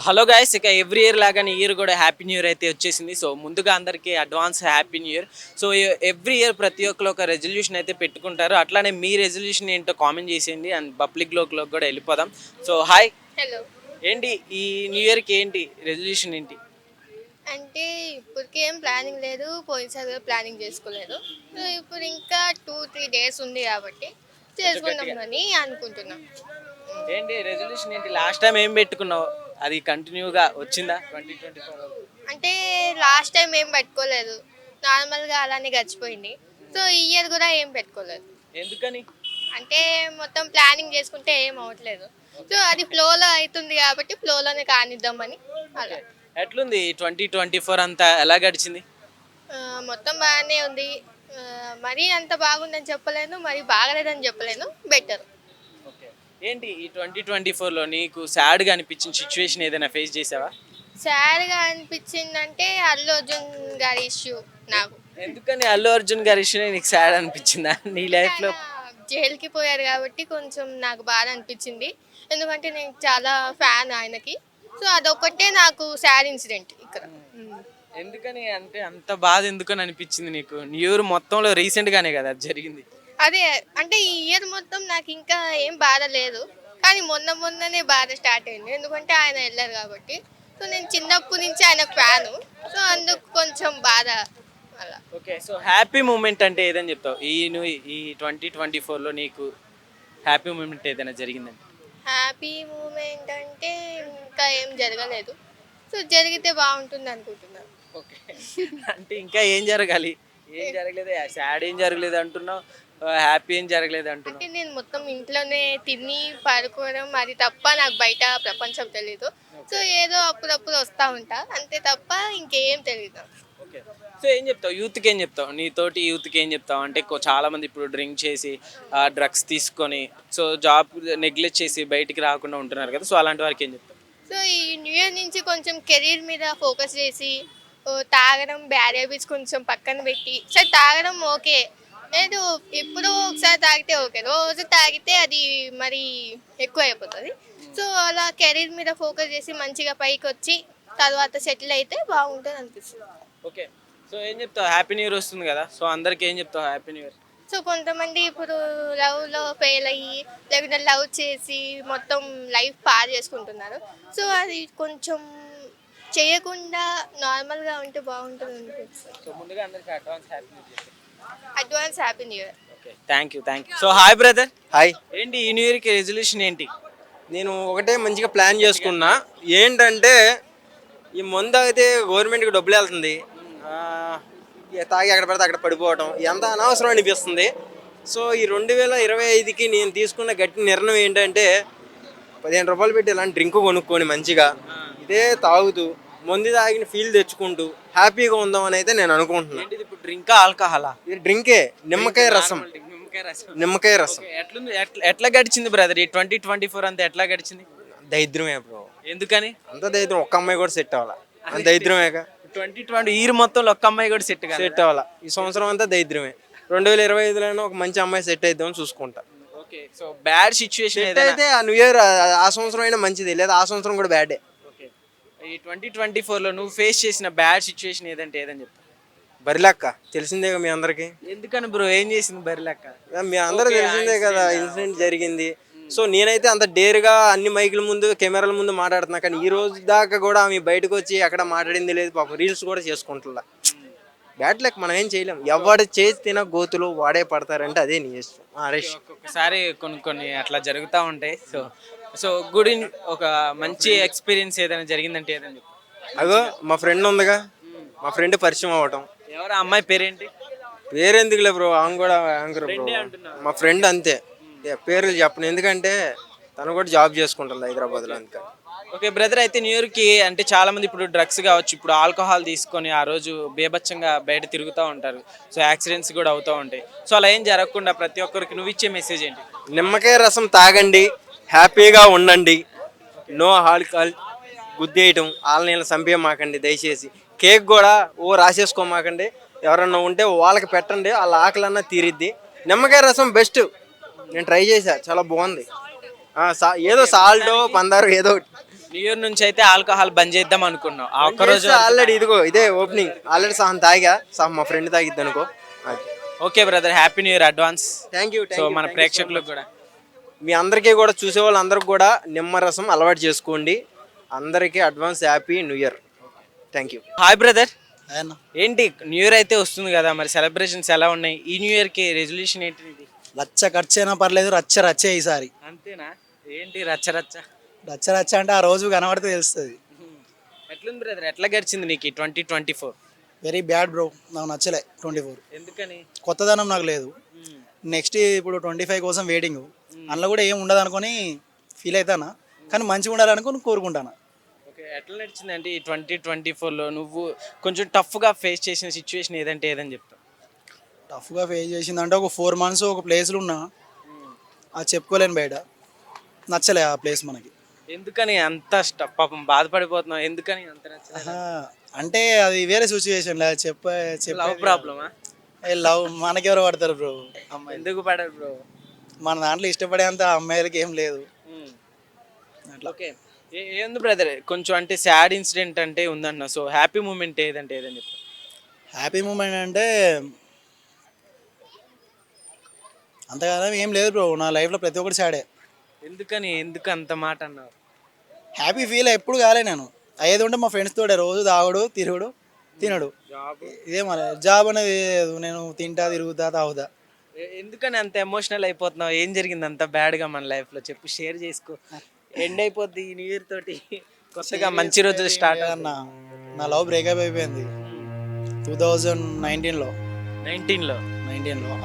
Hello guys, ఇక every year లాగానే year కూడా హ్యాపీ న్యూ ఇయర్ అయితే వచ్చేసింది. సో ముందుగా అందరికీ advance happy new year. So every year ప్రతి ఒక్కరు ఒక రెజల్యూషన్ అయితే పెట్టుకుంటారు. అట్లానే మీ రెజల్యూషన్ ఏంటో కామెంట్ చేసేయండి అండ్ పబ్లిక్లోకి కూడా వెళ్ళిపోదాం. So hi, hello. ఏంటి ఈ న్యూ ఇయర్కి ఏంటి రెజల్యూషన్ ఏంటి? అంటే ఇప్పటికి ఏం ప్లానింగ్ లేదు, పోయినసారి కూడా ప్లానింగ్ చేసుకోలేదు. సో ఇప్పుడు ఇంకా 2-3 డేస్ ఉంది కాబట్టి చేసుకుందామని అనుకుంటున్నాం. ఏంటి రెజల్యూషన్ ఏంటి? లాస్ట్ టైం ఏం పెట్టుకున్నావు? అది కంటిన్యూగా వచ్చిందా 2024? అంటే లాస్ట్ టైం ఏం పెట్టుకోలేదు, నార్మల్గా అలానే గడిచిపోయింది. సో ఈ ఇయర్ కూడా ఏం పెట్టుకోలేదు. ఎందుకని? అంటే మొత్తం ప్లానింగ్ చేసుకుంటే ఏం అవ్వట్లేదు. సో అది ఫ్లోలో అవుతుంది కాబట్టి ఫ్లోలోనే కానిద్దామని అలా. ఎట్లుంది 2024 అంతా ఎలా గడిచింది? మొత్తం బాగానే ఉంది. మరీ అంత బాగుందని చెప్పలేను, మరి బాగలేదని చెప్పలేను, బెటర్. ఓకే. ఏంటి ఈ 2024లో నీకు సాడ్గా అనిపించిన సిచ్యువేషన్ ఏదైనా ఫేస్ చేసావా? సాడ్గా అనిపించిందంటే అల్లు అర్జున్ గారి ఇష్యూ నాకు. ఎందుకని అల్లు అర్జున్ గారి ఇష్యూ నీకు సాడ్ అనిపించిందా నీ లైఫ్లో? జైలుకి పోయారు కాబట్టి కొంచెం నాకు బాధ అనిపించింది, ఎందుకంటే నేను చాలా ఫ్యాన్ ఆయనకి. సో అదొకటే నాకు సాడ్ ఇన్సిడెంట్ ఇక్కడ. ఎందుకని అంటే అంత బాధ ఎందుకని అనిపించింది నీకు? న్యూ ఇయర్ మొత్తంలో రీసెంట్గానే కదా అది జరిగింది. అదే, అంటే ఈ ఇయర్ మొత్తం నాకు ఇంకా ఏం బాధ లేదు, కానీ మొన్ననే బాధ స్టార్ట్ అయింది, ఎందుకంటే ఆయన వెళ్ళారు కాబట్టి. సో నేను చిన్నప్పటి నుంచి ఆయన ఫ్యాను, సో అందుకు కొంచెం బాధ అలా. ఓకే. సో హ్యాపీ మూమెంట్ అంటే ఏదని చెప్తావు? ఈ 2024లో నీకు హ్యాపీ మూమెంట్ ఏదైనా జరిగిందండి? హ్యాపీ మూమెంట్ అంటే ఇంకా ఏం జరగలేదు. సో జరిగితే బాగుంటుంది అనుకుంటున్నాను. ఓకే. అంటే ఇంకా ఏం జరగాలి? ఏం జరగలేదు, సాడ్ ఏం జరగలేదు అంటున్నావు, హ్యాపీ ఏం జరగలేదు అంటున్నావు. అంటే నేను మొత్తం ఇంట్లోనే తిని పడుకోవడం, అది తప్ప నాకు బయట ప్రపంచం తెలీదు. సో ఏదో అప్పుడప్పుడు వస్తూ ఉంటా అంతే తప్ప ఇంకేం తెలీదు. ఓకే. సో ఏం చెప్తావు యూత్కి? ఏం చెప్తావు నీతోటి యూత్కి ఏం చెప్తావు? అంటే చాలా మంది ఇప్పుడు డ్రింక్ చేసి డ్రగ్స్ తీసుకొని సో జాబ్ నెగ్లెక్ట్ చేసి బయటికి రాకుండా ఉంటున్నారు కదా, సో అలాంటి వారికి ఏం చెప్తావు? సో ఈ న్యూ ఇయర్ నుంచి కొంచెం కెరీర్ మీద ఫోకస్ చేసి తాగడం, బ్యాడ్ హ్యాబిట్స్ కొంచెం పక్కన పెట్టి, సరే తాగడం ఓకే, లేదు ఎప్పుడో ఒకసారి తాగితే ఓకే, రోజు తాగితే అది మరి ఎక్కువ అయిపోతుంది. సో అలా కెరీర్ మీద ఫోకస్ చేసి మంచిగా పైకి వచ్చి తర్వాత సెటిల్ అయితే బాగుంటుంది అనిపిస్తుంది. ఓకే. సో ఏం చెప్తావు? హ్యాపీ న్యూ ఇయర్ వస్తుంది కదా, సో అందరికి ఏం చెప్తావు హ్యాపీ న్యూ ఇయర్? సో కొంతమంది ఇప్పుడు లవ్లో ఫెయిల్ అయ్యి లేకుంటే లవ్ చేసి మొత్తం లైఫ్ పాడు చేసుకుంటున్నారు. సో అది కొంచెం చేయకుండా నార్మల్గా ఉంటే బాగుంటుంది అనిపిస్తుంది. సో ముందుగా అందరికి advance happy new year. Advance happy new year. Okay, thank you. So hi brother. Hi. ఏంటి ఈ న్యూ ఇయర్కి రెజల్యూషన్ ఏంటి? నేను ఒకటే మంచిగా ప్లాన్ చేసుకున్నా. ఏంటంటే ఈ మందు అయితే గవర్నమెంట్కి డబ్బులు వెళ్తుంది, తాగి ఎక్కడ పడితే అక్కడ పడిపోవటం ఎంత అనవసరం అనిపిస్తుంది. సో ఈ 2025కి నేను తీసుకున్న గట్టి నిర్ణయం ఏంటంటే 15 రూపాయలు పెట్టి ఇలాంటి డ్రింక్ కొనుక్కొని మంచిగా ఇదే తాగుతూ మందు తాగిన ఫీల్ తెచ్చుకుంటూ హ్యాపీగా ఉందామని అయితే నేను అనుకుంటున్నాను. ఇప్పుడు డ్రింకా ఆల్కహాలా? ఇది డ్రింకే, నిమ్మకాయ రసం. నిమ్మకాయ రసం. ఎట్లుంది? ఎట్లా గడిచింది బ్రదర్ ఈ 2024 అంతా? ఎట్లా గడిచింది? దరిద్రమే బ్రో. ఎందుకని అంత దరిద్రం? ఒక్క అమ్మాయి కూడా సెట్ అవ్వాలా, అంత దరిద్రమేగా. 2020 ఇయర్ మొత్తంలో ఒక్క అమ్మాయి కూడా సెట్ అవ్వాలా. ఈ సంవత్సరం అంతా దరిద్రమే. 2025లోనే ఒక మంచి అమ్మాయి సెట్ అయిద్దామని చూసుకుంటా. ఓకే. సో బ్యాడ్ సిచ్యువేషన్ అయితే ఆ న్యూ ఇయర్ ఆ సంవత్సరం అయినా మంచిది, లేదా ఆ సంవత్సరం కూడా బ్యాడే. ఓకే. ఈ 2024లో నువ్వు ఫేస్ చేసిన బ్యాడ్ సిచ్యువేషన్ ఏదంటే ఏదని చెప్తా? బరిలక్క తెలిసిందే మీ అందరికి. ఎందుకని బ్రో, ఏం చేసింది బరిలక్క? మీ అందరూ తెలిసిందే కదా, ఇన్సిడెంట్ జరిగింది. సో నేనైతే అంత డేర్గా అన్ని మైకుల ముందు కెమెరాల ముందు మాట్లాడుతున్నా, కానీ ఈ రోజు దాకా కూడా ఆమె బయటకు వచ్చి అక్కడ మాట్లాడింది లేదు. పాపం రీల్స్ కూడా చేసుకుంటున్నా. బ్యాడ్ లక్, మనం ఏం చేయలేం. ఎవడు చేసి తిన గోతులు వాడే పడతారంటే అదే నీ ఇష్టం. ఒక్కొక్కసారి కొన్ని అట్లా జరుగుతూ ఉంటాయి. సో గుడ్ ఒక మంచి ఎక్స్పీరియన్స్ ఏదైనా జరిగిందంటే ఏదని చెప్పు. అగో మా ఫ్రెండ్ ఉందిగా, మా ఫ్రెండ్ పరిచయం అవ్వటం. ఎవరు అమ్మాయి పేరేంటి? పేరెందుకులే బ్రో, ఆమె కూడా యాంకర్ బ్రో, మా ఫ్రెండ్ అంతే. పేర్లు చెప్పను, ఎందుకంటే తను కూడా జాబ్ చేసుకుంటుంది హైదరాబాద్లో, అందుకని. ఓకే బ్రదర్, అయితే న్యూ ఇయర్కి అంటే చాలా మంది ఇప్పుడు డ్రగ్స్ కావచ్చు, ఇప్పుడు ఆల్కహాల్ తీసుకొని ఆ రోజు బేబచ్చంగా బయట తిరుగుతూ ఉంటారు. సో యాక్సిడెంట్స్ కూడా అవుతూ ఉంటాయి. సో అలా ఏం జరగకుండా ప్రతి ఒక్కరికి నువ్వు ఇచ్చే మెసేజ్ ఏంటి? నిమ్మకాయ రసం తాగండి, హ్యాపీగా ఉండండి, నో ఆల్కహాల్. గుద్దేయటం ఆళ్ళని చంపేయమాకండి దయచేసి. కేక్ కూడా రాసేసుకోమాకండి. ఎవరన్నా ఉంటే వాళ్ళకి పెట్టండి, వాళ్ళ ఆకలన్నా తీరిద్ది. నిమ్మకాయ రసం బెస్ట్, నేను ట్రై చేశా, చాలా బాగుంది. ఏదో సాల్ట్ పందారు ఏదో న్యూ ఇయర్ నుంచి అయితే ఆల్కహాల్ బంద్ చేద్దాం అనుకున్నాం ఆ ఒక్క రోజు ఆల్రెడీ ఇదిగో ఇదే ఓపెనింగ్ ఆల్రెడీ సహం తాగా సహం మా ఫ్రెండ్ తాగిద్ది అనుకో. Okay brother, happy new year advance. Thank you. So మన ప్రేక్షకులకు కూడా మీ అందరికీ కూడా చూసే వాళ్ళందరికీ కూడా నిమ్మరసం అలవాటు చేసుకోండి. అందరికీ advance happy new year. Thank you. Hi brother, ఏంటి న్యూ ఇయర్ అయితే వస్తుంది కదా, మరి సెలబ్రేషన్స్ ఎలా ఉన్నాయి? ఈ న్యూ ఇయర్ కి రెజల్యూషన్ ఏంటి? లచ్చ ఖర్చు అయినా పర్లేదు, రచ్చ రచ్చే ఈసారి. అంతేనా? ఏంటి రచ్చ రచ్చ? రచ్చ రచ్చ అంటే ఆ రోజు కనబడితే తెలుస్తుంది. ఎట్లుంది బ్రదర్, ఎట్లా గడిచింది నీకు 2024? వెరీ బ్యాడ్ బ్రో, నాకు నచ్చలే 24. ఎందుకని? కొత్తదనం నాకు లేదు. నెక్స్ట్ ఇప్పుడు 25 కోసం వెయిటింగ్. అందులో కూడా ఏం ఉండదు అనుకొని ఫీల్ అవుతానా, కానీ మంచిగా ఉండాలనుకుని కోరుకుంటాను. ఓకే, ఎట్లా నడిచింది అంటే ఈ 2024లో నువ్వు కొంచెం టఫ్గా ఫేస్ చేసిన సిచ్యువేషన్ ఏదంటే ఏదని చెప్తావు? టఫ్గా ఫేస్ చేసిందంటే ఒక 4 months ఒక ప్లేస్లో ఉన్నా, అది చెప్పుకోలేను బయట. నచ్చలే ఆ ప్లేస్ మనకి. ఎందుకని అంత పాపం బాధపడిపోతున్నావు? ఎందుకని అంత నచ్చలేదు? అంటే అది వేరే సిచ్యువేషన్ చెప్పే లవ్ ప్రాబ్లమా? లవ్ మనకెవరు పడతారు బ్రో? అమ్మాయి ఎందుకు పడరు బ్రో? మన దాంట్లో ఇష్టపడేంత అమ్మాయిలకి ఏం లేదు అట్లా. ఓకే, ఏంది బ్రదర్ కొంచెం అంటే సాడ్ ఇన్సిడెంట్ అంటే ఉందన్న, సో హ్యాపీ మూమెంట్ ఏదంటే ఏదని చెప్తాను? హ్యాపీ మూమెంట్ అంటే అంతగానో ఏం లేదు బ్రో, నా లైఫ్లో ప్రతి ఒక్కటి సాడే. ఎందుకని, ఎందుకు అంత మాట అన్నారు? హ్యాపీ ఫీల్ ఎప్పుడు కాలే నేను. అయ్యేది ఉంటే మా ఫ్రెండ్స్ తోడే రోజు తాగుడు తిరుగుడు తినడు. ఇదే మన జాబ్ అనేది లేదు. నేను తింటా తిరుగుతా తాగుతా. ఎందుకని అంత ఎమోషనల్ అయిపోతున్నావు? ఏం జరిగింది అంత బ్యాడ్గా మన లైఫ్లో చెప్పు, షేర్ చేసుకో. ఎండ్ అయిపోద్ది ఈ న్యూ ఇయర్ తోటి, కొత్తగా మంచి రోజులు స్టార్ట్. నా లవ్ బ్రేకప్ అయిపోయింది 2019లో. 19లో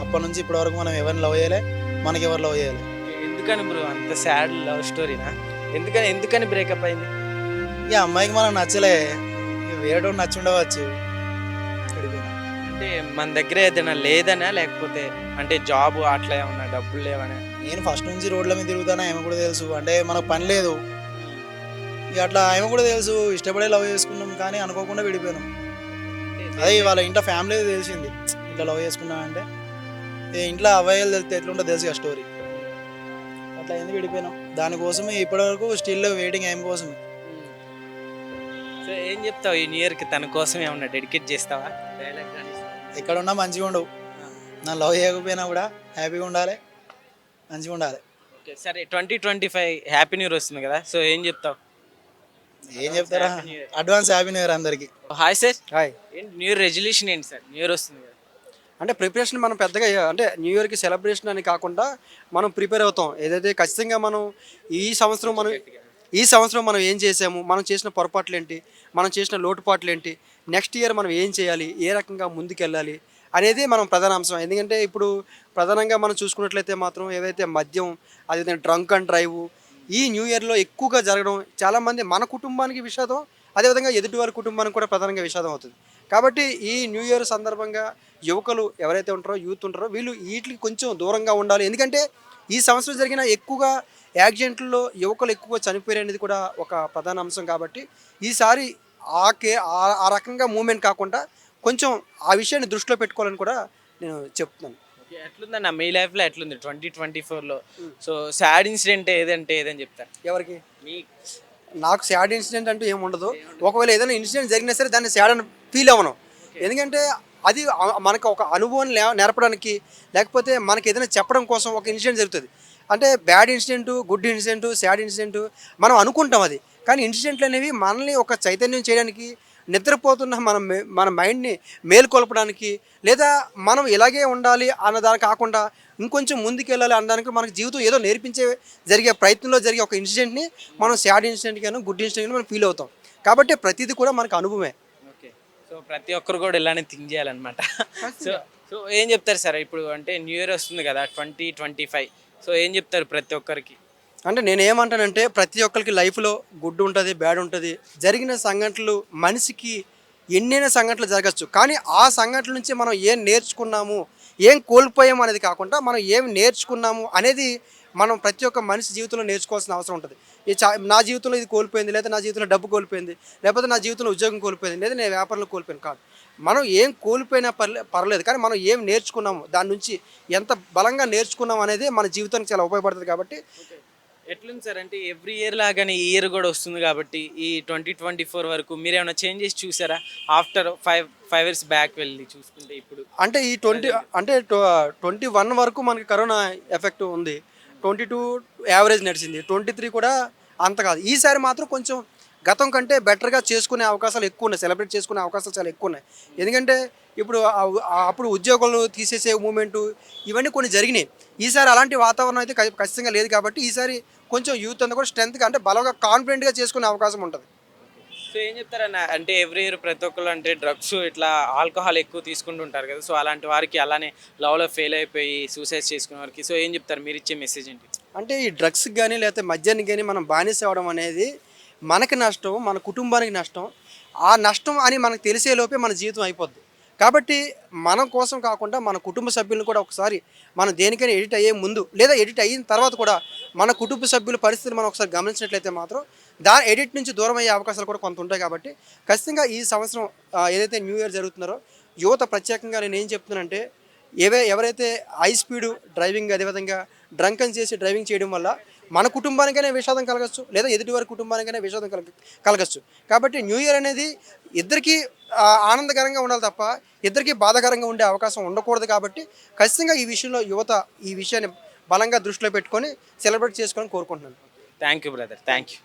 అప్పటి నుంచి ఇప్పటి వరకు మనం ఎవరిని లవ్ చేయలే, మనకి ఎవరు లవ్ చేయలే. ఎందుకని బ్రో అంత సాడ్ లవ్ స్టోరీనా? ఎందుకని బ్రేకప్ అయింది? ఇక అమ్మాయికి మనం నచ్చలే, వేరే నచ్చి ఉండవచ్చు. అంటే మన దగ్గర ఏదైనా లేదనా, లేకపోతే అంటే జాబ్ అట్లా ఏమన్నా డబ్బులు లేవనా? నేను ఫస్ట్ నుంచి రోడ్ల మీద తిరుగుతానా, ఆమె కూడా తెలుసు. అంటే మనకు పని లేదు ఇక అట్లా, ఆమె కూడా తెలుసు. ఇష్టపడే లవ్ చేసుకున్నాం కానీ అనుకోకుండా విడిపోయినాం. అదే వాళ్ళ ఇంట్లో ఫ్యామిలీ తెలిసింది ఇట్లా లవ్ చేసుకున్నా అంటే. ఇంట్లో అవ్వయ్యలు తెలిస్తే ఎట్లుంటుందో తెలుసు ఆ స్టోరీ. అట్లా ఎందుకు విడిపోయినాం, దానికోసమే ఇప్పటివరకు స్టిల్ వెయిటింగ్ ఆమె కోసమే. సో ఏం చెప్తావు ఈ న్యూ ఇయర్కి? తన కోసం ఏమన్నా డెడికేట్ చేస్తావా? డైలాగ్ కానీ ఎక్కడున్నా మంచిగా ఉండవు. నా లవ్ చేయకపోయినా కూడా హ్యాపీగా ఉండాలి, మంచిగా ఉండాలి. ఓకే సరే, 2025 హ్యాపీ న్యూ ఇయర్ వస్తుంది కదా, సో ఏం చెప్తావు? ఏం చెప్తారా, అడ్వాన్స్ హ్యాపీ న్యూ ఇయర్ అందరికి. Hi sir. హాయ్. ఏంటి న్యూ ఇయర్ రెజల్యూషన్ ఏంటి సార్? న్యూ ఇయర్ వస్తుంది కదా, అంటే ప్రిపరేషన్ మనం పెద్దగా అంటే న్యూ ఇయర్కి సెలబ్రేషన్ అని కాకుండా మనం ప్రిపేర్ అవుతాం. ఏదైతే ఖచ్చితంగా మనం ఈ సంవత్సరం మనం ఏం చేసాము, మనం చేసిన పొరపాట్లు ఏంటి, మనం చేసిన లోటుపాట్లు ఏంటి, నెక్స్ట్ ఇయర్ మనం ఏం చేయాలి, ఏ రకంగా ముందుకెళ్ళాలి అనేది మనం ప్రధాన అంశం. ఎందుకంటే ఇప్పుడు ప్రధానంగా మనం చూసుకున్నట్లయితే మాత్రం ఏదైతే మద్యం, అదేవిధంగా డ్రంక్ అండ్ డ్రైవ్ ఈ న్యూ ఇయర్లో ఎక్కువగా జరగడం చాలామంది మన కుటుంబానికి విషాదం, అదేవిధంగా ఎదుటివారి కుటుంబానికి కూడా ప్రధానంగా విషాదం అవుతుంది. కాబట్టి ఈ న్యూ ఇయర్ సందర్భంగా యువకులు ఎవరైతే ఉంటారో, యూత్ ఉంటారో, వీళ్ళు వీటికి కొంచెం దూరంగా ఉండాలి. ఎందుకంటే ఈ సంవత్సరం జరిగిన ఎక్కువగా యాక్సిడెంట్లలో యువకులు ఎక్కువగా చనిపోయారు అనేది కూడా ఒక ప్రధాన అంశం. కాబట్టి ఈసారి ఆ రకంగా మూమెంట్ కాకుండా కొంచెం ఆ విషయాన్ని దృష్టిలో పెట్టుకోవాలని కూడా నేను చెప్తున్నాను. ఎట్లుందన్న మీ లైఫ్లో ఎట్లుంది 2024లో? సో సాడ్ ఇన్సిడెంట్ ఏదంటే ఏదని చెప్తారు? ఎవరికి? మీ నాకు సాడ్ ఇన్సిడెంట్ అంటూ ఏమి ఉండదు. ఒకవేళ ఏదైనా ఇన్సిడెంట్ జరిగినా సరే దాన్ని సాడ్ అని ఫీల్ అవ్వను. ఎందుకంటే అది మనకు ఒక అనుభవం నేర్పడానికి, లేకపోతే మనకి ఏదైనా చెప్పడం కోసం ఒక ఇన్సిడెంట్ జరుగుతుంది. అంటే bad incident, good incident, sad incident మనం అనుకుంటాం అది. కానీ ఇన్సిడెంట్లు అనేవి మనల్ని ఒక చైతన్యం చేయడానికి, నిద్రపోతున్న మన మైండ్ని మేల్కొల్పడానికి, లేదా మనం ఇలాగే ఉండాలి అన్నదాని కాకుండా ఇంకొంచెం ముందుకెళ్ళాలి అన్నదానికి మనకి జీవితం ఏదో నేర్పించే జరిగే ప్రయత్నంలో జరిగే ఒక ఇన్సిడెంట్ని మనం సాడ్ ఇన్సిడెంట్ గాను, గుడ్ ఇన్సిడెంట్ గాను మనం ఫీల్ అవుతాం. కాబట్టి ప్రతిదీ కూడా మనకు అనుభవమే. ఓకే, సో ప్రతి ఒక్కరు కూడా ఇలానే థింక్ చేయాలన్నమాట. సో ఏం చెప్తారు సార్ ఇప్పుడు? అంటే న్యూ ఇయర్ వస్తుంది కదా 2025, సో ఏం చెప్తారు ప్రతి ఒక్కరికి? అంటే నేను ఏమంటానంటే ప్రతి ఒక్కరికి లైఫ్లో గుడ్ ఉంటుంది, బ్యాడ్ ఉంటుంది. జరిగిన సంఘటనలు మనిషికి ఎన్నైనా సంఘటనలు జరగచ్చు, కానీ ఆ సంఘటనల నుంచి మనం ఏం నేర్చుకున్నాము, ఏం కోల్పోయాము అనేది కాకుండా మనం ఏం నేర్చుకున్నాము అనేది మనం ప్రతి ఒక్క మనిషి జీవితంలో నేర్చుకోవాల్సిన అవసరం ఉంటుంది. నా జీవితంలో ఇది కోల్పోయింది, లేదా నా జీవితంలో డబ్బు కోల్పోయింది, లేకపోతే నా జీవితంలో ఉద్యోగం కోల్పోయింది, లేదా నేను వ్యాపారంలో కోల్పోయాను కాదు. మనం ఏం కోల్పోయినా పర్లేదు, కానీ మనం ఏం నేర్చుకున్నాము, దాని నుంచి ఎంత బలంగా నేర్చుకున్నాం అనేది మన జీవితానికి చాలా ఉపయోగపడుతుంది. కాబట్టి ఎట్లుంది సార్ అంటే ఎవ్రీ ఇయర్ లాగానే ఈ ఇయర్ కూడా వస్తుంది కాబట్టి ఈ 2024 వరకు మీరు ఏమైనా చేంజెస్ చూసారా ఆఫ్టర్ ఫైవ్ ఇయర్స్ బ్యాక్ వెళ్ళి చూసుకుంటే ఇప్పుడు అంటే ఈ 21 వరకు మనకి కరోనా ఎఫెక్ట్ ఉంది. 22 యావరేజ్ నడిచింది. 23 కూడా అంత కాదు. ఈసారి మాత్రం కొంచెం గతం కంటే బెటర్గా చేసుకునే అవకాశాలు ఎక్కువ ఉన్నాయి. సెలబ్రేట్ చేసుకునే అవకాశాలు చాలా ఎక్కువ ఉన్నాయి. ఎందుకంటే ఇప్పుడు అప్పుడు ఉద్యోగులు తీసేసే మూమెంటు ఇవన్నీ కొన్ని జరిగినాయి. ఈసారి అలాంటి వాతావరణం అయితే ఖచ్చితంగా లేదు కాబట్టి ఈసారి కొంచెం యూత్ అంతా కూడా స్ట్రెంత్గా అంటే బలంగా కాన్ఫిడెంట్గా చేసుకునే అవకాశం ఉంటుంది. సో ఏం చెప్తారన్న అంటే ఎవ్రీ ఇయర్ ప్రతి ఒక్కరు అంటే డ్రగ్స్ ఇట్లా ఆల్కహాల్ ఎక్కువ తీసుకుంటుంటారు కదా, సో అలాంటి వారికి అలానే లవ్లో ఫెయిల్ అయిపోయి సూసైడ్ చేసుకునే వారికి సో ఏం చెప్తారు, మీరు ఇచ్చే మెసేజ్ ఏంటి? అంటే ఈ డ్రగ్స్కి కానీ లేకపోతే మద్యానికి కానీ మనం బానిస అవ్వడం అనేది మనకి నష్టం, మన కుటుంబానికి నష్టం. ఆ నష్టం అని మనకు తెలిసే లోపే మన జీవితం అయిపోద్ది. కాబట్టి మన కోసం కాకుండా మన కుటుంబ సభ్యులను కూడా ఒకసారి మనం దేనికైనా ఎడిట్ అయ్యే ముందు లేదా ఎడిట్ అయిన తర్వాత కూడా మన కుటుంబ సభ్యుల పరిస్థితిని మనం ఒకసారి గమనించినట్లయితే మాత్రం ఎడిట్ నుంచి దూరం అయ్యే అవకాశాలు కూడా కొంత ఉంటాయి. కాబట్టి ఖచ్చితంగా ఈ సంవత్సరం ఏదైతే న్యూ ఇయర్ జరుగుతున్నారో యువత ప్రత్యేకంగా నేను ఏం చెప్తున్నానంటే ఎవరైతే హై స్పీడ్ డ్రైవింగ్ అదేవిధంగా డ్రంకన్ చేసి డ్రైవింగ్ చేయడం వల్ల మన కుటుంబానికైనా విషాదం కలగచ్చు లేదా ఎదుటివారి కుటుంబానికైనా విషాదం కలగచ్చు. కాబట్టి న్యూ ఇయర్ అనేది ఇద్దరికీ ఆనందకరంగా ఉండాలి తప్ప ఇద్దరికీ బాధాకరంగా ఉండే అవకాశం ఉండకూడదు. కాబట్టి ఖచ్చితంగా ఈ విషయంలో యువత ఈ విషయాన్ని బలంగా దృష్టిలో పెట్టుకొని సెలబ్రేట్ చేసుకోవాలని కోరుకుంటున్నాను. Thank you brother, thank you.